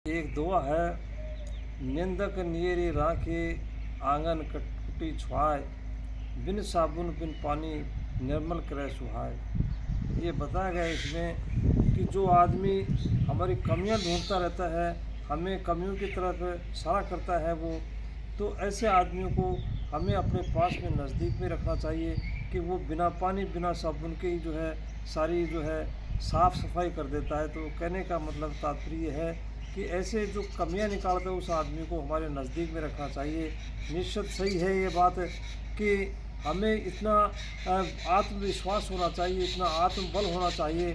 एक दुआ है, निंदक नियरी राखे आंगन कटी छुआए, बिन साबुन बिन पानी निर्मल करे सुहाए। ये बताया गया है इसमें कि जो आदमी हमारी कमियां ढूंढता रहता है, हमें कमियों की तरफ इशारा करता है वो, तो ऐसे आदमियों को हमें अपने पास में नज़दीक में रखना चाहिए कि वो बिना पानी बिना साबुन के ही जो है सारी जो है साफ़ सफाई कर देता है। तो कहने का मतलब तात्पर्य है कि ऐसे जो कमियां निकालते हैं उस आदमी को हमारे नज़दीक में रखना चाहिए। निश्चित सही है ये बात कि हमें इतना आत्मविश्वास होना चाहिए, इतना आत्मबल होना चाहिए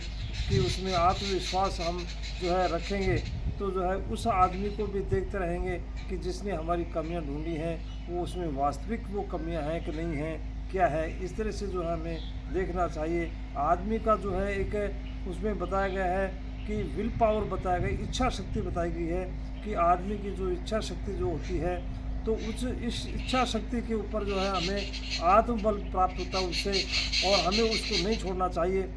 कि उसमें आत्मविश्वास हम जो है रखेंगे तो जो है उस आदमी को भी देखते रहेंगे कि जिसने हमारी कमियां ढूंढी हैं वो उसमें वास्तविक वो कमियां हैं कि नहीं हैं, क्या है। इस तरह से जो है हमें देखना चाहिए। आदमी का जो है एक उसमें बताया गया है कि विल पावर बताया गया, इच्छा शक्ति बताई गई है कि आदमी की जो इच्छा शक्ति जो होती है तो उस इस इच्छा शक्ति के ऊपर जो है हमें आत्मबल प्राप्त होता है उससे, और हमें उसको नहीं छोड़ना चाहिए।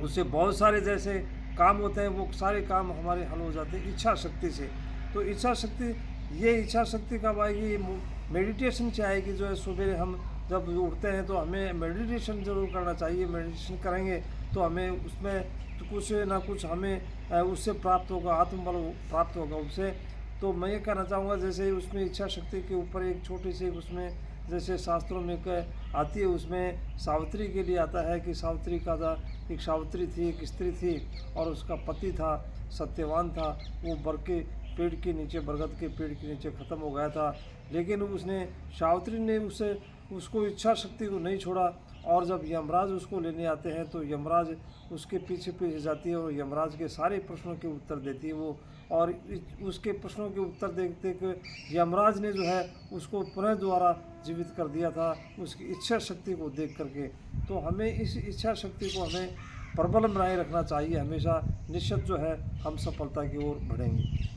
उससे बहुत सारे जैसे काम होते हैं वो सारे काम हमारे हल हो जाते हैं इच्छा शक्ति से। तो इच्छा शक्ति, ये इच्छा शक्ति कब आएगी? मेडिटेशन से आएगी। जो है सुबह हम जब उठते हैं तो हमें मेडिटेशन ज़रूर करना चाहिए। मेडिटेशन करेंगे तो हमें उसमें तो कुछ ना कुछ हमें उससे प्राप्त होगा, आत्मबल प्राप्त होगा उससे। तो मैं ये कहना चाहूँगा जैसे उसमें इच्छा शक्ति के ऊपर एक छोटी सी उसमें जैसे शास्त्रों में आती है, उसमें सावित्री के लिए आता है कि सावित्री का था, एक सावित्री थी, एक स्त्री थी और उसका पति था, सत्यवान था। वो पेड़ के नीचे, बरगद के पेड़ के नीचे ख़त्म हो गया था, लेकिन उसने सावित्री ने उसको इच्छा शक्ति को नहीं छोड़ा। और जब यमराज उसको लेने आते हैं तो यमराज उसके पीछे पीछे जाती है और यमराज के सारे प्रश्नों के उत्तर देती है वो। और उसके प्रश्नों के उत्तर देखते कि यमराज ने जो है उसको पुनः दोबारा जीवित कर दिया था उसकी इच्छा शक्ति को देख करके। तो हमें इस इच्छा शक्ति को हमें प्रबल बनाए रखना चाहिए हमेशा। निश्चित जो है हम सफलता की ओर बढ़ेंगे।